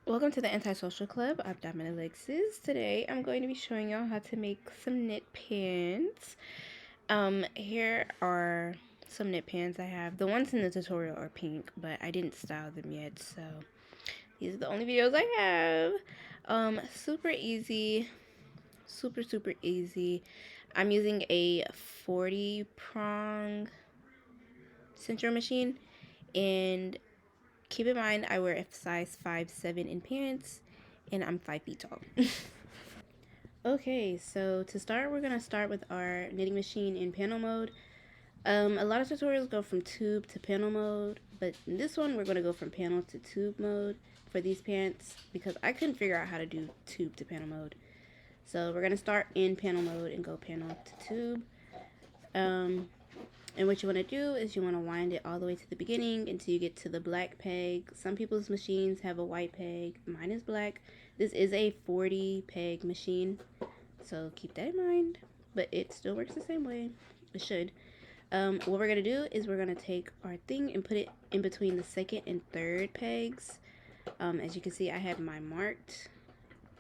Welcome to the Antisocial Club. I'm Diamond Alexis. Today I'm going to be showing y'all how to make some knit pants. Here are some knit pants I have. The ones in the tutorial are pink, but I didn't style them yet, so these are the only videos I have. Super easy. Super easy. I'm using a 40 prong Sentro machine, and keep in mind I wear a size 5'7" in pants, and I'm 5 feet tall. Okay, so to start, we're going to start with our knitting machine in panel mode. A lot of tutorials go from tube to panel mode, but in this one, we're going to go from panel to tube mode for these pants because I couldn't figure out how to do tube to panel mode. So we're going to start in panel mode and go panel to tube. And what you want to do is you want to wind it all the way to the beginning until you get to the black peg. Some people's machines have a white peg. Mine is black. This is a 40 peg machine, so keep that in mind. But it still works the same way. It should. What we're going to do is we're going to take our thing and put it in between the second and third pegs. As you can see, I have mine marked.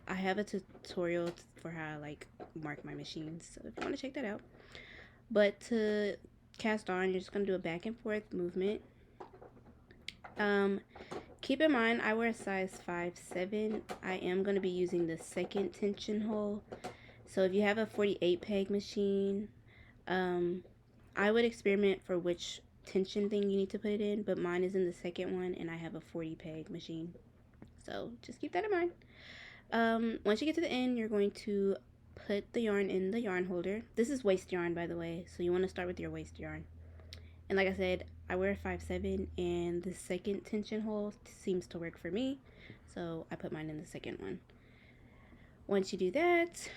I have a tutorial for how I mark my machines, so if you want to check that out. But to cast on, you're just going to do a back and forth movement. Keep in mind, I wear a size 5'7". I am going to be using the second tension hole. So if you have a 48 peg machine, I would experiment for which tension thing you need to put it in, but mine is in the second one, and I have a 40 peg machine. So just keep that in mind. Once you get to the end, you're going to put the yarn in the yarn holder. This is waist yarn, by the way, so you want to start with your waist yarn. And like I said, I wear a 5'7", and the second tension hole seems to work for me, so I put mine in the second one. Once you do that,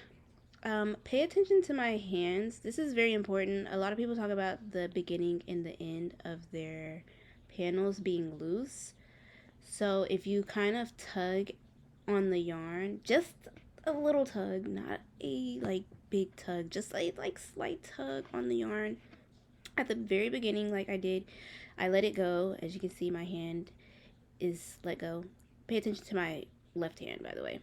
pay attention to my hands. This is very important. A lot of people talk about the beginning and the end of their panels being loose. So if you kind of tug on the yarn, just a little tug, not a big tug, just a slight tug on the yarn at the very beginning, like I did, I let it go. As you can see, my hand is let go. Pay attention to my left hand, by the way.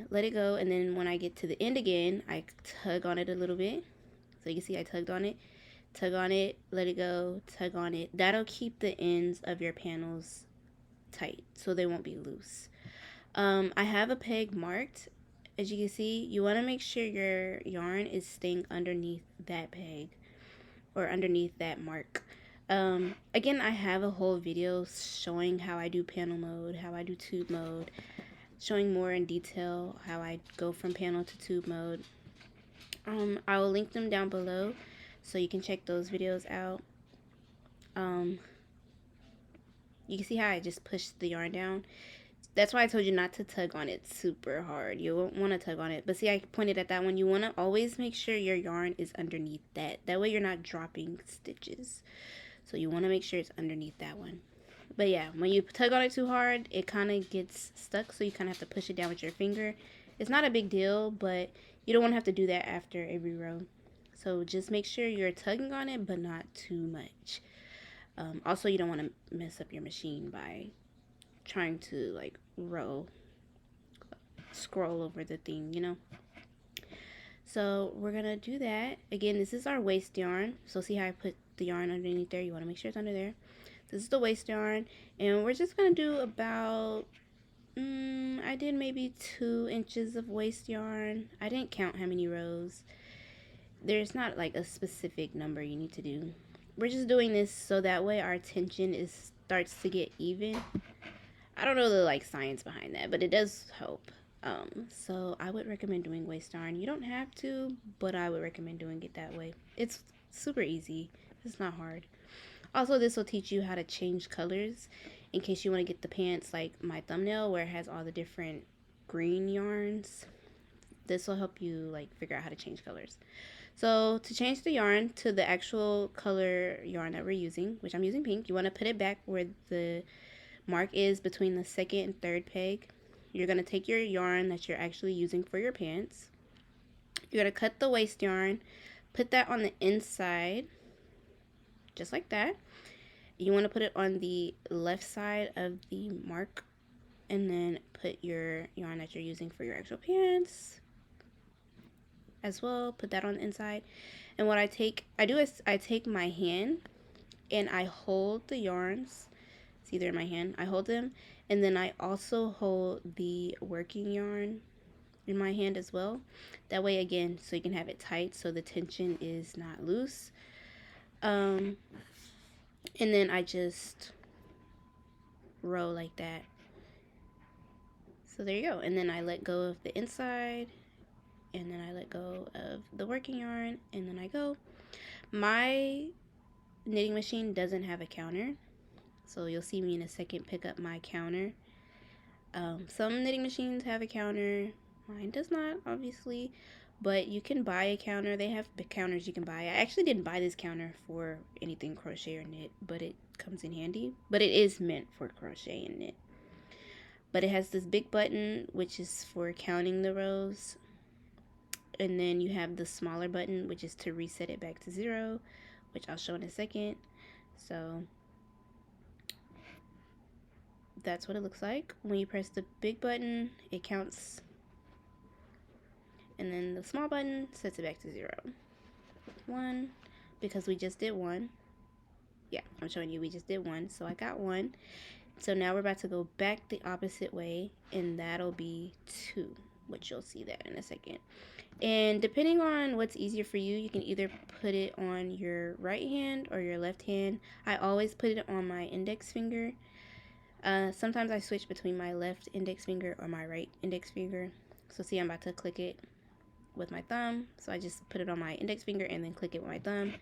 Let it go, and then when I get to the end again, I tug on it a little bit. So you can see I tugged on it, tug on it, let it go, tug on it. That'll keep the ends of your panels tight so they won't be loose. I have a peg marked. As you can see, you want to make sure your yarn is staying underneath that peg or underneath that mark. Again, I have a whole video showing how I do panel mode, how I do tube mode, showing more in detail how I go from panel to tube mode. I will link them down below so you can check those videos out. You can see how I just pushed the yarn down. That's why I told you not to tug on it super hard. You won't want to tug on it. But see, I pointed at that one. You want to always make sure your yarn is underneath that. That way you're not dropping stitches. So you want to make sure it's underneath that one. But yeah, when you tug on it too hard, it kind of gets stuck. So you kind of have to push it down with your finger. It's not a big deal, but you don't want to have to do that after every row. So just make sure you're tugging on it, but not too much. Also, you don't want to mess up your machine by trying to scroll over the thing, you know. So we're gonna do that again. This is our waist yarn, so see how I put the yarn underneath there? You want to make sure it's under there. This is the waist yarn, and we're just gonna do about I did maybe 2 inches of waist yarn. I didn't count how many rows. There's not like a specific number you need to do. We're just doing this so that way our tension starts to get even. I don't know the science behind that, but it does help. So I would recommend doing waist yarn. You don't have to, but I would recommend doing it that way. It's super easy. It's not hard. Also, this will teach you how to change colors in case you want to get the pants like my thumbnail where it has all the different green yarns. This will help you figure out how to change colors. So to change the yarn to the actual color yarn that we're using, which I'm using pink, you want to put it back where the mark is between the second and third peg. You're going to take your yarn that you're actually using for your pants. You're going to cut the waist yarn, put that on the inside, just like that. You want to put it on the left side of the mark, and then put your yarn that you're using for your actual pants as well. Put that on the inside. And what I do is I take my hand and I hold the yarns. It's either in my hand, I hold them, and then I also hold the working yarn in my hand as well. That way, again, so you can have it tight so the tension is not loose. And then I just row like that. So there you go. And then I let go of the inside, and then I let go of the working yarn, and then I go. My knitting machine doesn't have a counter, so you'll see me in a second pick up my counter. Some knitting machines have a counter. Mine does not, obviously, but you can buy a counter. They have counters you can buy. I actually didn't buy this counter for anything crochet or knit, but it comes in handy. But it is meant for crochet and knit. But it has this big button, which is for counting the rows. And then you have the smaller button, which is to reset it back to 0, which I'll show in a second. So that's what it looks like. When you press the big button, it counts, and then the small button sets it back to 0. 1, because we just did 1. Yeah, I'm showing you we just did 1, so I got 1. So now we're about to go back the opposite way, and that'll be 2, which you'll see that in a second. And depending on what's easier for you, you can either put it on your right hand or your left hand. I always put it on my index finger. Sometimes I switch between my left index finger or my right index finger. So see, I'm about to click it with my thumb. So I just put it on my index finger and then click it with my thumb.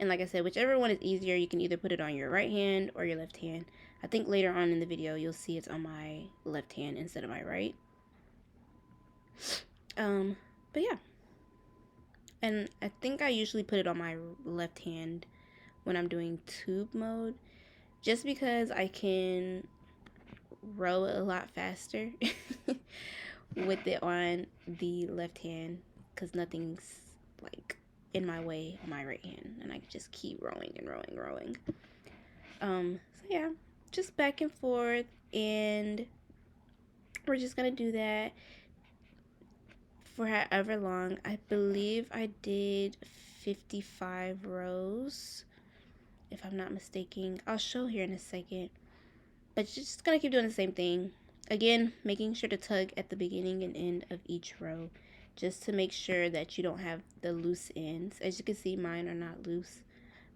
And like I said, whichever one is easier, you can either put it on your right hand or your left hand. I think later on in the video, you'll see it's on my left hand instead of my right. But yeah. And I think I usually put it on my left hand when I'm doing tube mode, just because I can row a lot faster with it on the left hand, because nothing's like in my way on my right hand, and I can just keep rowing and rowing. So yeah, just back and forth, and we're just gonna do that for however long. I believe I did 55 rows, if I'm not mistaken. I'll show here in a second. But just gonna keep doing the same thing. Again, making sure to tug at the beginning and end of each row, just to make sure that you don't have the loose ends. As you can see, mine are not loose,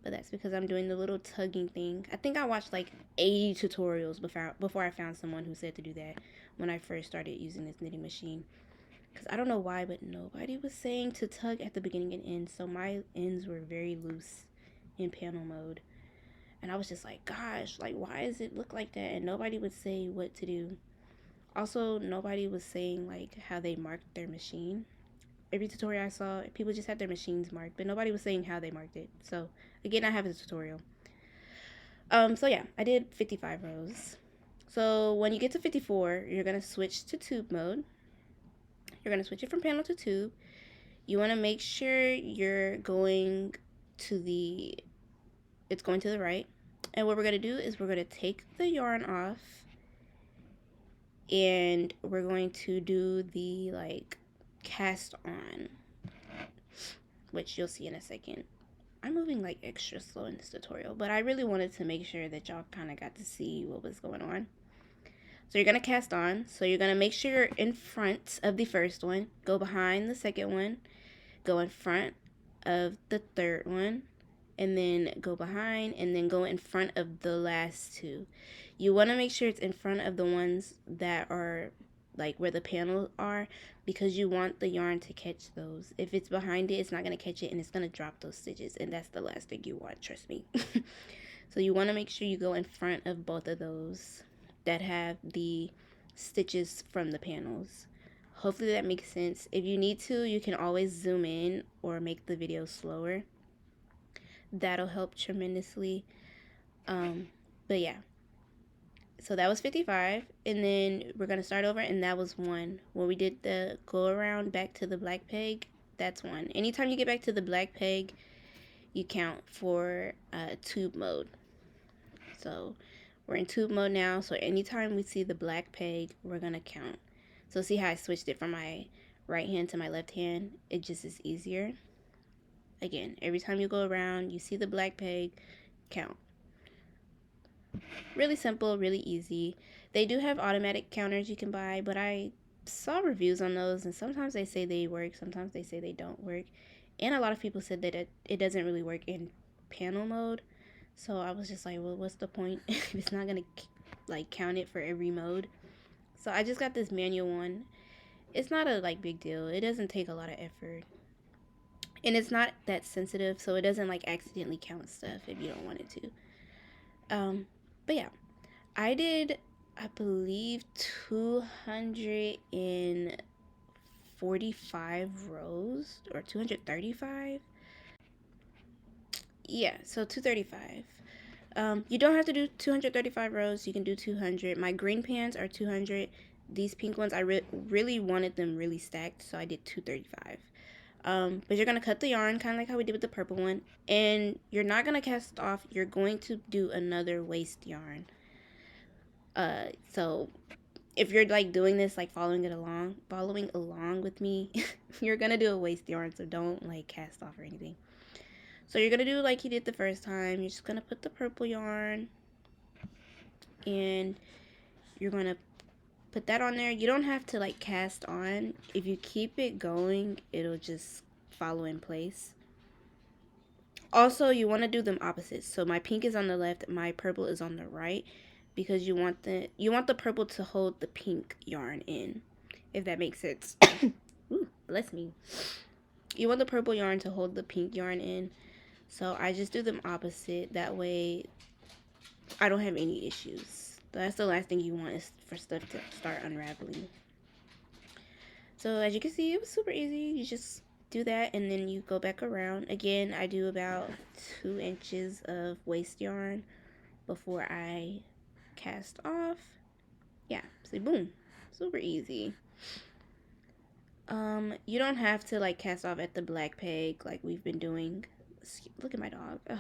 but that's because I'm doing the little tugging thing. I think I watched like 80 tutorials before I found someone who said to do that when I first started using this knitting machine. Because I don't know why, but nobody was saying to tug at the beginning and end, so my ends were very loose in panel mode. And I was just like, gosh, like, why does it look like that? And nobody would say what to do. Also, nobody was saying, like, how they marked their machine. Every tutorial I saw, people just had their machines marked, but nobody was saying how they marked it. So, again, I have a tutorial. So yeah, I did 55 rows. So, when you get to 54, you're going to switch to tube mode. You're going to switch it from panel to tube. You want to make sure you're going to the, it's going to the right. And what we're going to do is we're going to take the yarn off, and we're going to do the like cast on, which you'll see in a second. I'm moving like extra slow in this tutorial, but I really wanted to make sure that y'all kind of got to see what was going on. So you're going to cast on. So you're going to make sure you're in front of the first one, go behind the second one, go in front of the third one, and then go behind, and then go in front of the last two. You want to make sure it's in front of the ones that are like where the panels are, because you want the yarn to catch those. If it's behind it, it's not going to catch it, and it's going to drop those stitches, and that's the last thing you want, trust me. So you want to make sure you go in front of both of those that have the stitches from the panels. Hopefully that makes sense. If you need to, you can always zoom in or make the video slower. That'll help tremendously. But yeah, so that was 55, and then we're gonna start over, and that was 1 when we did the go around back to the black peg. That's one. Anytime you get back to the black peg, you count for tube mode. So we're in tube mode now, so anytime we see the black peg, we're gonna count. So see how I switched it from my right hand to my left hand? It just is easier. Again, every time you go around, you see the black peg, count. Really simple, really easy. They do have automatic counters you can buy, but I saw reviews on those, and sometimes they say they work, sometimes they say they don't work. And a lot of people said that it doesn't really work in panel mode. So I was just like, well, what's the point if it's not gonna like count it for every mode? So I just got this manual one. It's not a like big deal. It doesn't take a lot of effort, and it's not that sensitive, so it doesn't like accidentally count stuff if you don't want it to. But yeah, I did, I believe, 245 rows or 235. Yeah, so 235. You don't have to do 235 rows. You can do 200. My green pants are 200. These pink ones, I really wanted them really stacked, so I did 235. But you're going to cut the yarn, kind of like how we did with the purple one. And you're not going to cast off. You're going to do another waste yarn. So if you're like doing this, like following along with me, you're going to do a waste yarn. So don't like cast off or anything. So you're going to do like you did the first time. You're just going to put the purple yarn and you're going to put that on there. You don't have to like cast on. If you keep it going, it'll just follow in place. Also, you want to do them opposites. So my pink is on the left, my purple is on the right, because you want the purple to hold the pink yarn in, if that makes sense. Ooh, bless me. You want the purple yarn to hold the pink yarn in. So I just do them opposite. That way I don't have any issues. That's the last thing you want, is for stuff to start unraveling. So as you can see, it was super easy. You just do that and then you go back around. Again, I do about 2 inches of waste yarn before I cast off. Yeah, so boom, super easy. You don't have to like cast off at the black peg like we've been doing. Look at my dog. Ugh.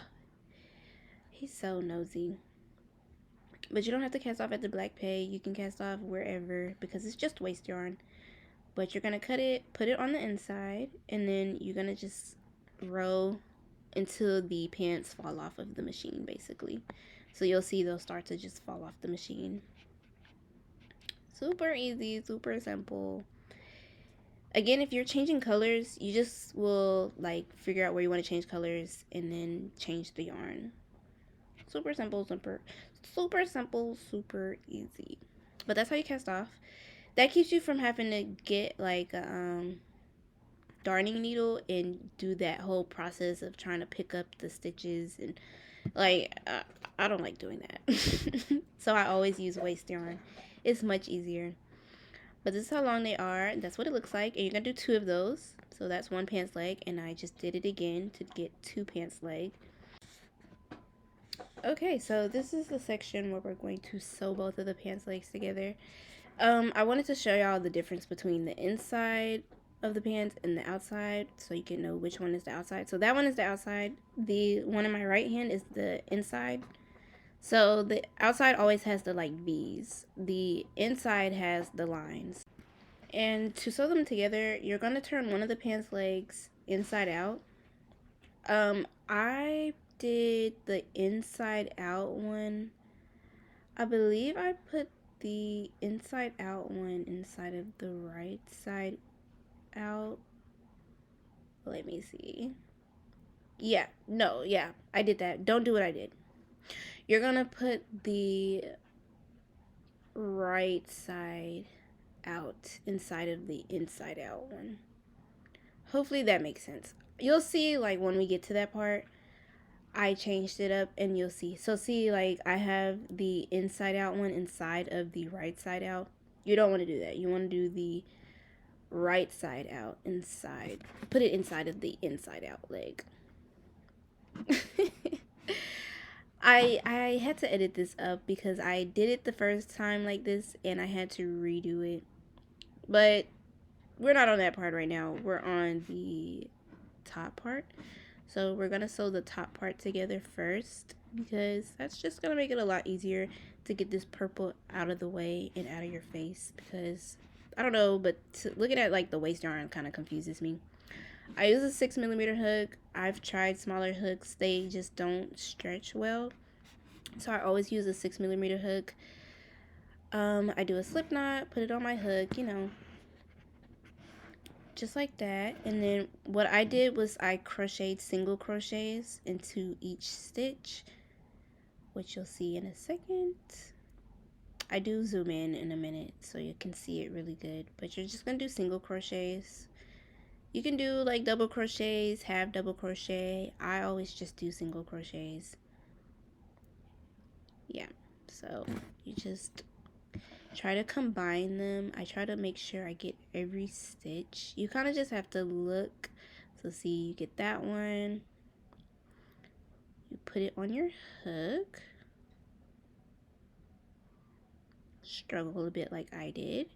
He's so nosy. But you don't have to cast off at the black peg. You can cast off wherever because it's just waste yarn. But you're going to cut it, put it on the inside, and then you're going to just row until the pants fall off of the machine, basically. So you'll see they'll start to just fall off the machine. Super easy, super simple. Again, if you're changing colors, you just will like figure out where you want to change colors and then change the yarn. Super simple, super simple, super easy. But that's how you cast off. That keeps you from having to get like a darning needle and do that whole process of trying to pick up the stitches, and like I don't like doing that. So I always use waste yarn. It's much easier. But this is how long they are. That's what it looks like. And you're going to do 2 of those. So that's 1 pants leg. And I just did it again to get 2 pants leg. Okay, so this is the section where we're going to sew both of the pants legs together. I wanted to show y'all the difference between the inside of the pants and the outside, so you can know which one is the outside. So that one is the outside. The one in my right hand is the inside. So the outside always has the like V's. The inside has the lines. And to sew them together, you're going to turn one of the pants legs inside out. I did the inside out one. I believe I put the inside out one inside of the right side out. Let me see. Yeah, no, yeah, I did that. Don't do what I did. You're gonna put the right side out inside of the inside out one. Hopefully that makes sense. You'll see like when we get to that part, I changed it up and you'll see. So see, like I have the inside out one inside of the right side out. You don't want to do that. You want to do the right side out inside. Put it inside of the inside out leg. I had to edit this up because I did it the first time like this and I had to redo it. But we're not on that part right now. We're on the top part. So we're gonna sew the top part together first, because that's just gonna make it a lot easier to get this purple out of the way and out of your face. Because I don't know, but looking at like the waist yarn kind of confuses me. I use a 6mm hook. I've tried smaller hooks, they just don't stretch well, so I always use a 6mm hook. I do a slip knot, put it on my hook, you know, just like that. And then what I did was I crocheted single crochets into each stitch, which you'll see in a second. I do zoom in a minute so you can see it really good, but you're just gonna do single crochets. You can do like double crochets, half double crochet. I always just do single crochets. Yeah, so you just try to combine them. I try to make sure I get every stitch. You kind of just have to look. So see, you get that one. You put it on your hook. Struggle a bit like I did.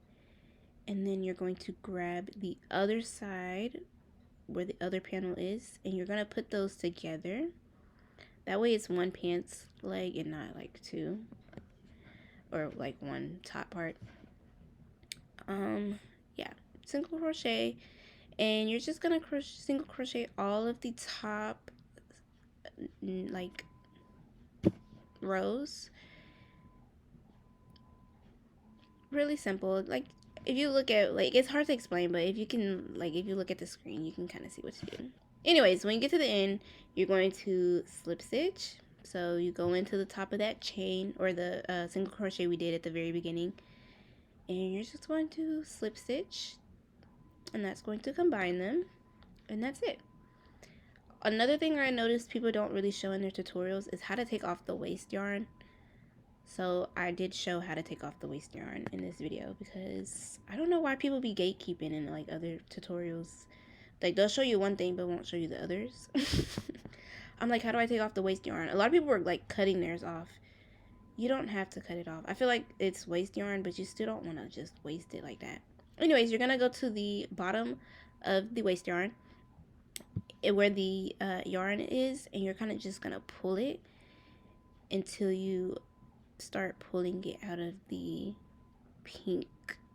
And then you're going to grab the other side where the other panel is, and you're going to put those together. That way it's one pants leg and not like two, or like one top part. Yeah, single crochet, and you're just gonna single crochet all of the top like rows. Really simple. Like if you look at, like, it's hard to explain, but if you can, like, if you look at the screen, you can kind of see what to do. Anyways, when you get to the end, you're going to slip stitch. So you go into the top of that chain, or the single crochet we did at the very beginning, and you're just going to slip stitch, and that's going to combine them, and that's it. Another thing I noticed people don't really show in their tutorials is how to take off the waist yarn. So I did show how to take off the waist yarn in this video, because I don't know why people be gatekeeping in like other tutorials. Like they'll show you one thing but won't show you the others. I'm like, how do I take off the waist yarn? A lot of people were like cutting theirs off. You don't have to cut it off. I feel like it's waist yarn, but you still don't want to just waste it like that. Anyways, you're gonna go to the bottom of the waist yarn, where the yarn is, and you're kind of just gonna pull it until you start pulling it out of the pink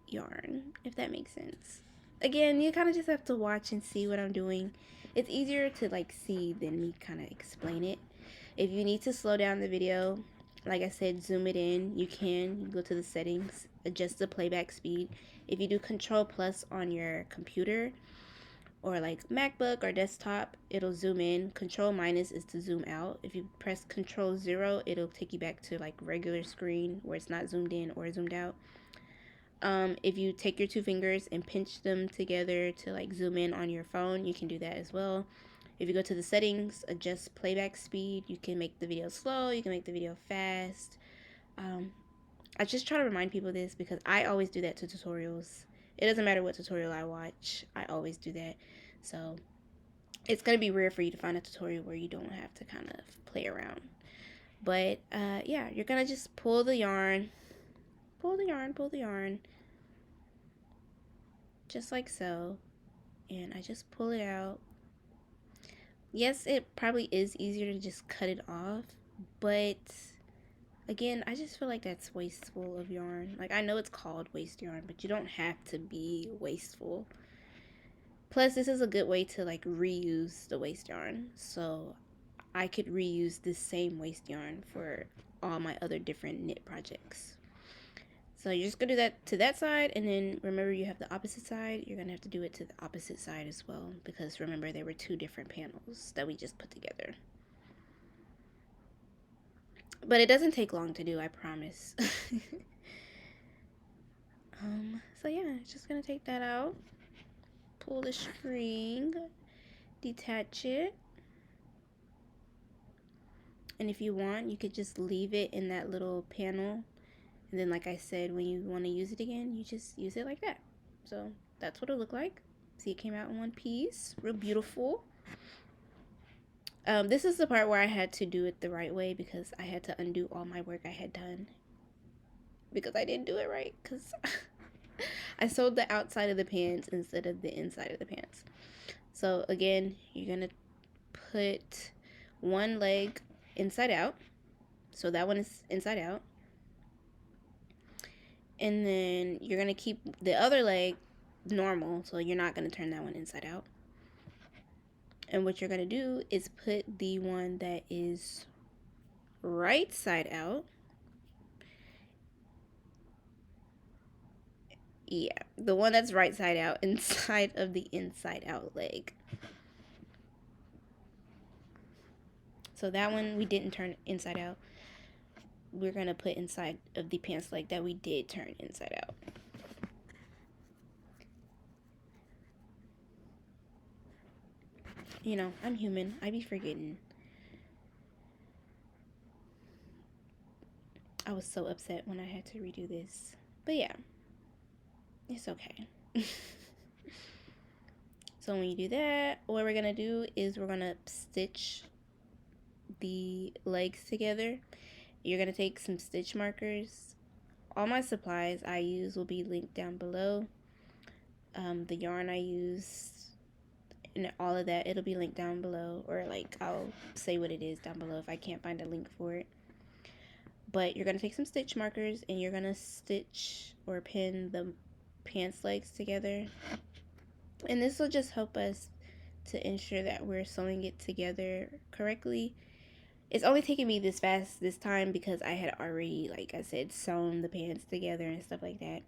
yarn, if that makes sense. Again, you kind of just have to watch and see what I'm doing. It's easier to like see than me kind of explain it. If you need to slow down the video, like I said, zoom it in. You can go to the settings, adjust the playback speed. If you do Control Plus on your computer or like MacBook or desktop, it'll zoom in. Control minus is to zoom out. If you press Control 0, it'll take you back to like regular screen where it's not zoomed in or zoomed out. If you take your two fingers and pinch them together to like zoom in on your phone, you can do that as well. If you go to the settings, adjust playback speed, you can make the video slow, you can make the video fast. I just try to remind people of this because I always do that to tutorials. It doesn't matter what tutorial I watch, I always do that. So it's going to be rare for you to find a tutorial where you don't have to kind of play around. But yeah, you're going to just pull the yarn, pull the yarn, just like so. And I just pull it out. Yes, it probably is easier to just cut it off, but again, I just feel like that's wasteful of yarn. Like, I know it's called waste yarn, but you don't have to be wasteful. Plus, this is a good way to like reuse the waste yarn. So I could reuse this same waste yarn for all my other different knit projects. So you're just gonna do that to that side, and then remember you have the opposite side. You're gonna have to do it to the opposite side as well, because remember there were two different panels that we just put together. But it doesn't take long to do, I promise. So yeah, just gonna take that out, pull the string, detach it, and if you want, you could just leave it in that little panel. And then, like I said, when you want to use it again, you just use it like that. So that's what it'll look like. See, it came out in one piece. Real beautiful. This is the part where I had to do it the right way, because I had to undo all my work I had done. Because I didn't do it right. Because I sewed the outside of the pants instead of the inside of the pants. So again, you're gonna put one leg inside out, so that one is inside out, and then you're gonna keep the other leg normal, so you're not gonna turn that one inside out. And what you're gonna do is put the one that is right side out, yeah, the one that's right side out inside of the inside out leg. So that one we didn't turn inside out. We're gonna put inside of the pants leg that we did turn inside out. You know, I'm human. I be forgetting. I was so upset when I had to redo this. But yeah, it's okay. So when you do that, what we're gonna do is we're gonna stitch the legs together. You're gonna take some stitch markers. All my supplies I use will be linked down below. The yarn I use and all of that, it'll be linked down below, or like I'll say what it is down below if I can't find a link for it. But you're gonna take some stitch markers and you're gonna stitch or pin the pants legs together, and this will just help us to ensure that we're sewing it together correctly. It's only taking me this fast this time because I had already, like I said, sewn the pants together and stuff like that,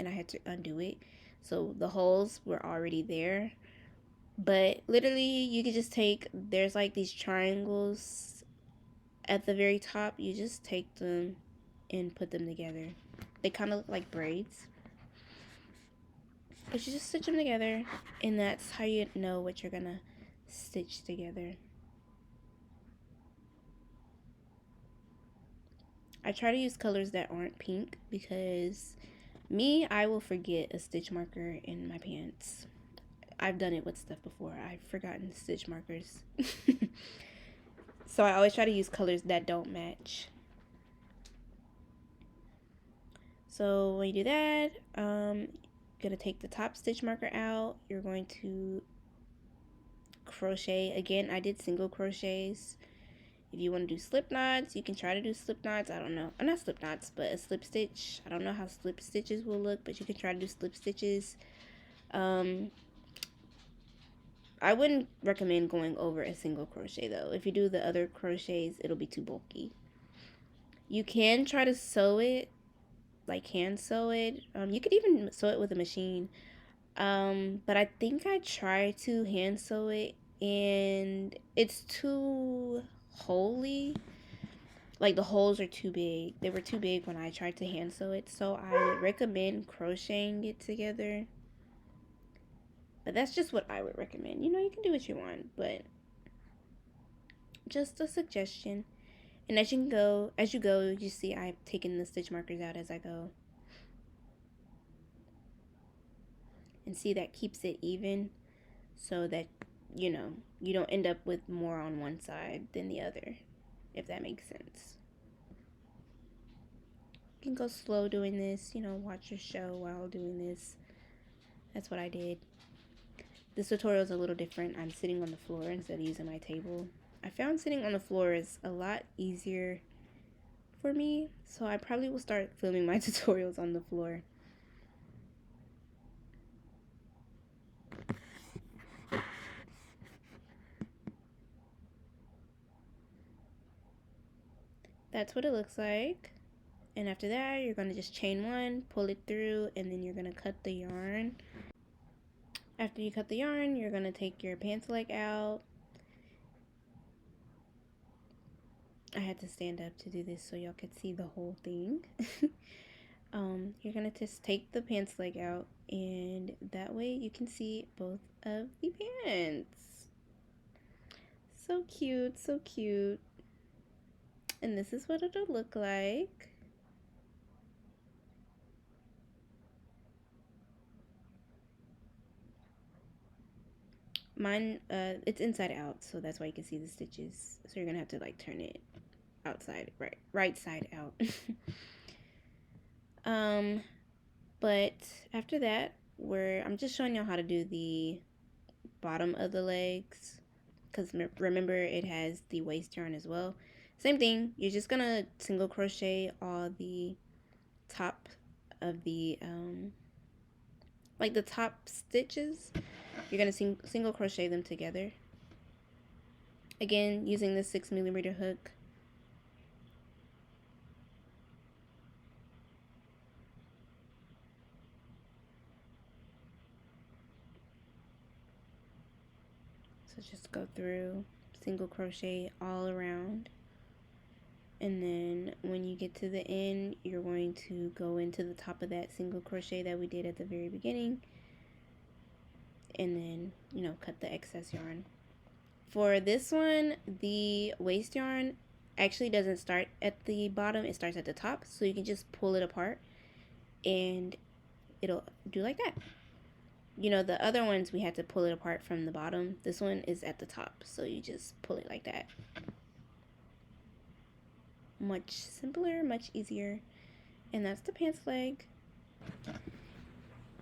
and I had to undo it, so the holes were already there. But literally, you could just take, there's like these triangles at the very top. You just take them and put them together. They kind of look like braids, but you just stitch them together, and that's how you know what you're gonna stitch together. I try to use colors that aren't pink because I will forget a stitch marker in my pants. I've done it with stuff before. I've forgotten stitch markers. So I always try to use colors that don't match. So when you do that, you're gonna take the top stitch marker out. You're going to crochet. Again, I did single crochets. If you want to do slip knots, you can try to do slip knots. I don't know. Not slip knots, but a slip stitch. I don't know how slip stitches will look, but you can try to do slip stitches. I wouldn't recommend going over a single crochet though. If you do the other crochets, it'll be too bulky. You can try to sew it, like hand sew it. You could even sew it with a machine. But I think I tried to hand sew it and it's too holy. Like the holes are too big. They were too big when I tried to hand sew it. So I would recommend crocheting it together. But that's just what I would recommend. You know, you can do what you want, but just a suggestion. And as you go, you see I've taken the stitch markers out as I go. And see, that keeps it even so that, you know, you don't end up with more on one side than the other, if that makes sense. You can go slow doing this, you know, watch your show while doing this. That's what I did. This tutorial is a little different. I'm sitting on the floor instead of using my table. I found sitting on the floor is a lot easier for me, so I probably will start filming my tutorials on the floor. That's what it looks like. And after that, you're going to just chain one, pull it through, and then you're going to cut the yarn. After you cut the yarn, you're going to take your pants leg out. I had to stand up to do this so y'all could see the whole thing. You're going to just take the pants leg out, and that way you can see both of the pants. So cute, so cute. And this is what it'll look like. Mine, it's inside out, so that's why you can see the stitches. So you're gonna have to like turn it outside, right side out. But after that, I'm just showing y'all how to do the bottom of the legs, because remember it has the waist yarn as well. Same thing, you're just gonna single crochet all the top of the like the top stitches. You're gonna single crochet them together, again using the 6mm hook. So just go through, single crochet all around, and then when you get to the end, you're going to go into the top of that single crochet that we did at the very beginning, and then, you know, cut the excess yarn. For this one, the waist yarn actually doesn't start at the bottom, it starts at the top, so you can just pull it apart and it'll do like that. You know, the other ones we had to pull it apart from the bottom. This one is at the top, so you just pull it like that. Much simpler, much easier. And that's the pants leg.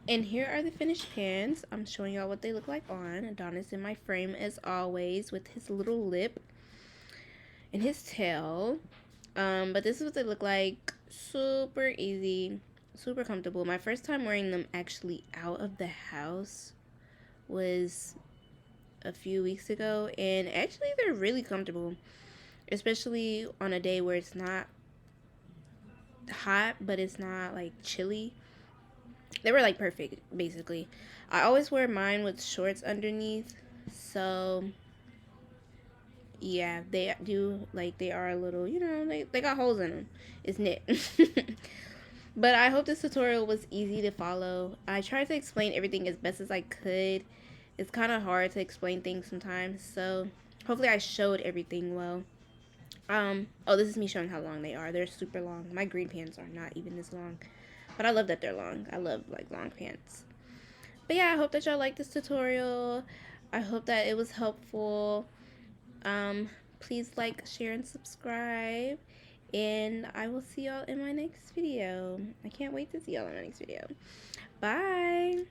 And here are the finished pants. I'm showing y'all what they look like on. Adonis in my frame as always with his little lip and his tail. But this is what they look like. Super easy, super comfortable. My first time wearing them actually out of the house was a few weeks ago, and actually they're really comfortable, especially on a day where it's not hot but it's not like chilly. They were like perfect, basically. I always wear mine with shorts underneath, so yeah, they do, like, they are a little, you know, they got holes in them. It's knit. But I hope this tutorial was easy to follow. I tried to explain everything as best as I could. It's kind of hard to explain things sometimes, so hopefully I showed everything well. Oh, this is me showing how long they are. They're super long. My green pants are not even this long, but I love that they're long. I love like long pants. But yeah, I hope that y'all liked this tutorial. I hope that it was helpful. Please like, share, and subscribe. And I will see y'all in my next video. I can't wait to see y'all in my next video. Bye.